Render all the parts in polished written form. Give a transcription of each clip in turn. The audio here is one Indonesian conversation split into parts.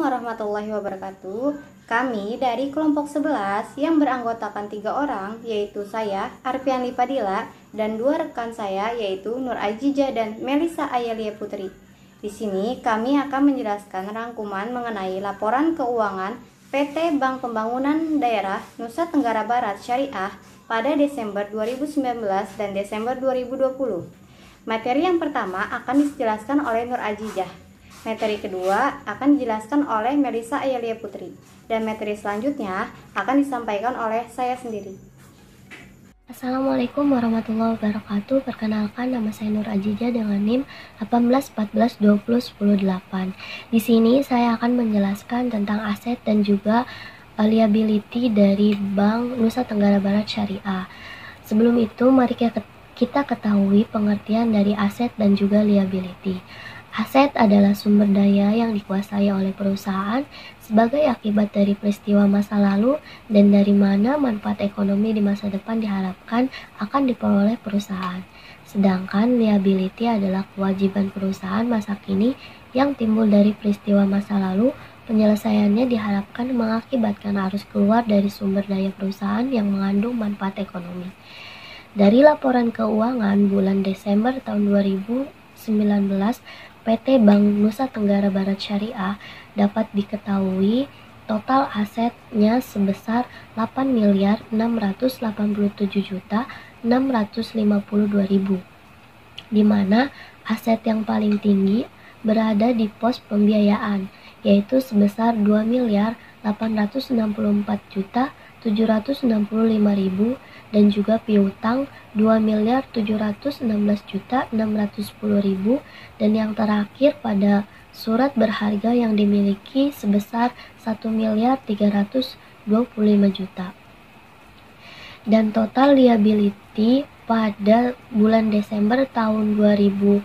warahmatullahi wabarakatuh. Kami dari kelompok 11 yang beranggotakan 3 orang, yaitu saya, Arfianli Fadila, dan 2 rekan saya, yaitu Nur Ajija dan Melisa Ayalia Putri. Di sini kami akan menjelaskan rangkuman mengenai laporan keuangan PT Bank Pembangunan Daerah Nusa Tenggara Barat Syariah pada Desember 2019 dan Desember 2020. Materi yang pertama akan dijelaskan oleh Nur Ajijah. Materi kedua akan dijelaskan oleh Melisa Ayalia Putri, dan materi selanjutnya akan disampaikan oleh saya sendiri. Assalamualaikum warahmatullahi wabarakatuh. Perkenalkan, nama saya Nur Ajijah dengan NIM 1814201008. Di sini saya akan menjelaskan tentang aset dan juga liability dari Bank Nusa Tenggara Barat Syariah. Sebelum itu, mari kita ketahui pengertian dari aset dan juga liability. Aset adalah sumber daya yang dikuasai oleh perusahaan sebagai akibat dari peristiwa masa lalu dan dari mana manfaat ekonomi di masa depan diharapkan akan diperoleh perusahaan. Sedangkan liability adalah kewajiban perusahaan masa kini yang timbul dari peristiwa masa lalu. Penyelesaiannya diharapkan mengakibatkan arus keluar dari sumber daya perusahaan yang mengandung manfaat ekonomi. Dari laporan keuangan bulan Desember tahun 2019, PT Bank Nusa Tenggara Barat Syariah dapat diketahui total asetnya sebesar 8.687.652.000, di mana aset yang paling tinggi berada di pos pembiayaan, yaitu sebesar 2.864.765.000, dan juga piutang 2.716.610.000, dan yang terakhir pada surat berharga yang dimiliki sebesar 1.325.000.000. Dan total liability pada bulan Desember tahun 2019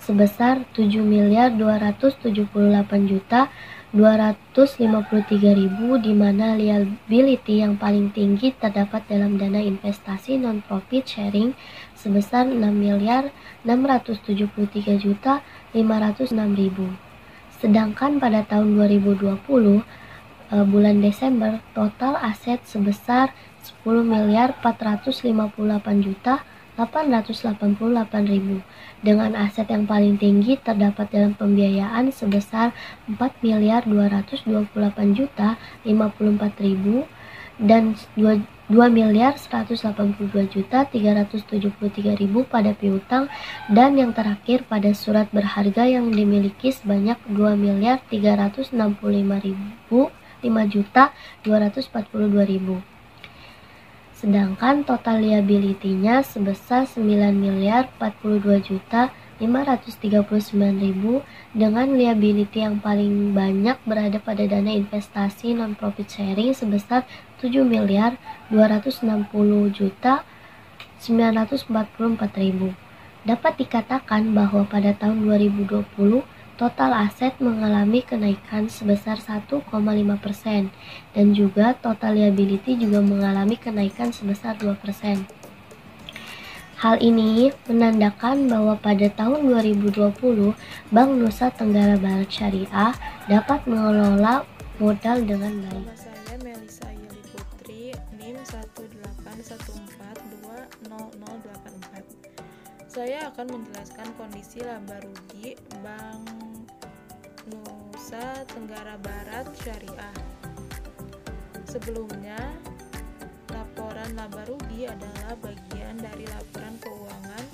sebesar 7.278.253.000, di mana liability yang paling tinggi terdapat dalam dana investasi non-profit sharing sebesar 6.673.506.000. Sedangkan pada tahun 2020 bulan Desember total aset sebesar 10.458.888.000, dengan aset yang paling tinggi terdapat dalam pembiayaan sebesar 4.228.054.000 dan 2.182.373.000 pada piutang, dan yang terakhir pada surat berharga yang dimiliki sebanyak 2.365.005.242.000. Sedangkan total liability-nya sebesar 9.042.539.000, dengan liability yang paling banyak berada pada dana investasi non-profit sharing sebesar 7.260.944.000. Dapat dikatakan bahwa pada tahun 2020 total aset mengalami kenaikan sebesar 1,5%, dan juga total liability juga mengalami kenaikan sebesar 2%. Hal ini menandakan bahwa pada tahun 2020 Bank Nusa Tenggara Barat Syariah dapat mengelola modal dengan baik. Nama saya Melisa Ayalia Putri, NIM 181420084. Saya akan menjelaskan kondisi laba rugi Bank Nusa Tenggara Barat Syariah. Sebelumnya, laporan laba rugi adalah bagian dari laporan keuangan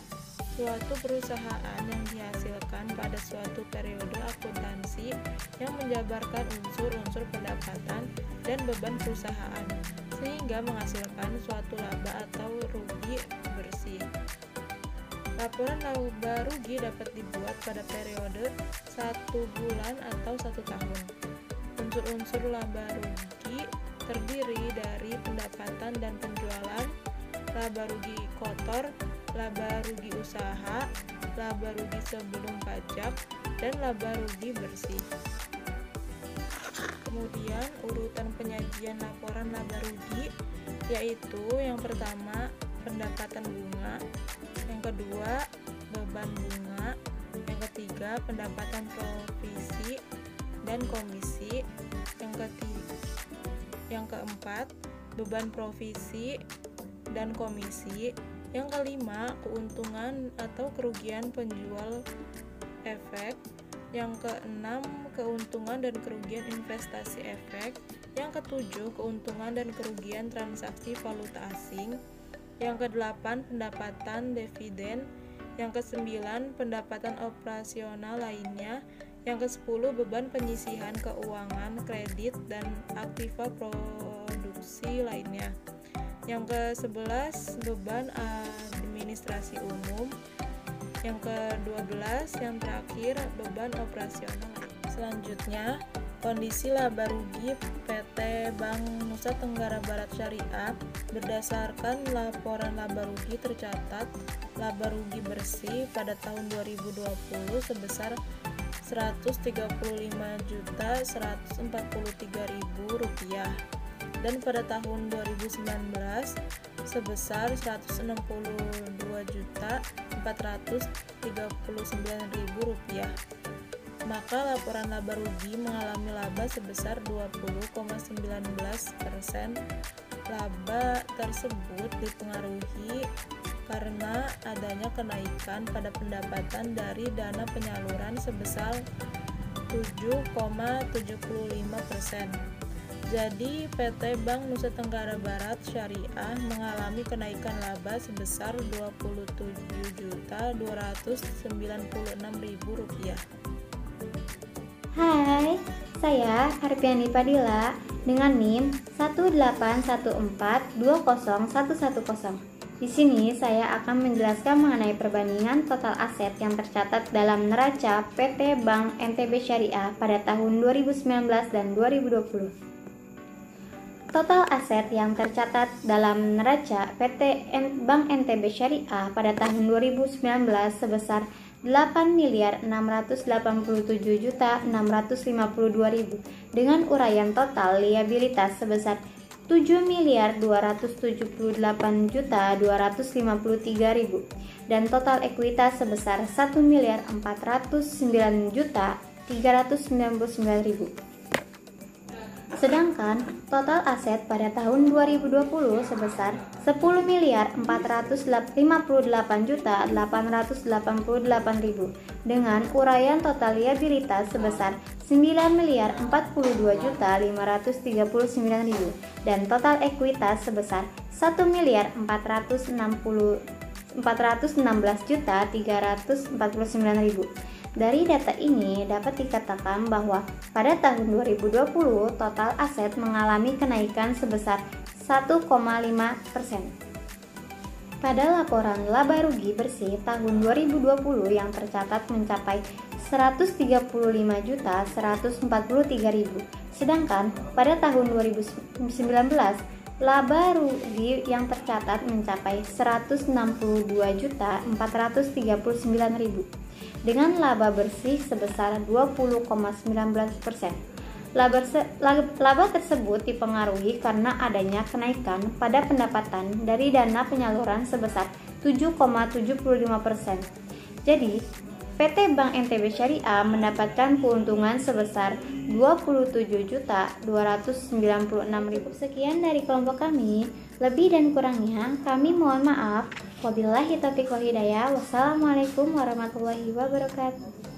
suatu perusahaan yang dihasilkan pada suatu periode akuntansi yang menjabarkan unsur-unsur pendapatan dan beban perusahaan, sehingga menghasilkan suatu laba atau rugi bersih. Laporan laba rugi dapat dibuat pada periode 1 bulan atau 1 tahun. Unsur-unsur laba rugi terdiri dari pendapatan dan penjualan, laba rugi kotor, laba rugi usaha, laba rugi sebelum pajak, dan laba rugi bersih. Kemudian urutan penyajian laporan laba rugi, yaitu yang pertama pendapatan bunga, yang kedua beban bunga, yang ketiga pendapatan provisi, dan komisi. Yang keempat, beban provisi dan komisi. Yang kelima, keuntungan atau kerugian penjual efek. Yang keenam, keuntungan dan kerugian investasi efek. Yang ketujuh, keuntungan dan kerugian transaksi valuta asing. Yang kedelapan, pendapatan dividen. Yang kesembilan, pendapatan operasional lainnya. Yang kesepuluh, beban penyisihan keuangan, kredit, dan aktiva produksi lainnya. Yang ke-11, beban administrasi umum. Yang ke-12, yang terakhir, beban operasional. Selanjutnya, kondisi laba rugi PT Bank Nusa Tenggara Barat Syariah berdasarkan laporan laba rugi tercatat laba rugi bersih pada tahun 2020 sebesar Rp135.143.000 dan pada tahun 2019 sebesar Rp162.439.000. Maka laporan laba rugi mengalami laba sebesar 20,19%. Laba tersebut dipengaruhi karena adanya kenaikan pada pendapatan dari dana penyaluran sebesar 7,75%. Jadi PT Bank Nusa Tenggara Barat Syariah mengalami kenaikan laba sebesar Rp27.296.000. Hai, saya Harpiani Padilla dengan NIM 181420110. Di sini saya akan menjelaskan mengenai perbandingan total aset yang tercatat dalam neraca PT Bank NTB Syariah pada tahun 2019 dan 2020. Total aset yang tercatat dalam neraca PT Bank NTB Syariah pada tahun 2019 sebesar Rp8.687.652.000 dengan uraian total liabilitas sebesar Rp7.278.253.000 dan total ekuitas sebesar Rp1.409.399.000. Sedangkan total aset pada tahun 2020 sebesar Rp10.458.888.000 dengan uraian total liabilitas sebesar Rp9.042.539.000 dan total ekuitas sebesar Rp1.416.349.000. Dari data ini dapat dikatakan bahwa pada tahun 2020 total aset mengalami kenaikan sebesar 1,5%. Pada laporan laba rugi bersih tahun 2020 yang tercatat mencapai Rp135.143.000, sedangkan pada tahun 2019 laba rugi yang tercatat mencapai Rp162.439.000 dengan laba bersih sebesar 20,19%. Laba tersebut dipengaruhi karena adanya kenaikan pada pendapatan dari dana penyaluran sebesar 7,75%. Jadi, PT Bank NTB Syariah mendapatkan keuntungan sebesar Rp27.296.000. Sekian dari kelompok kami. Lebih dan kurangnya kami mohon maaf. Wabillahi taufiq wal hidayah. Wassalamualaikum warahmatullahi wabarakatuh.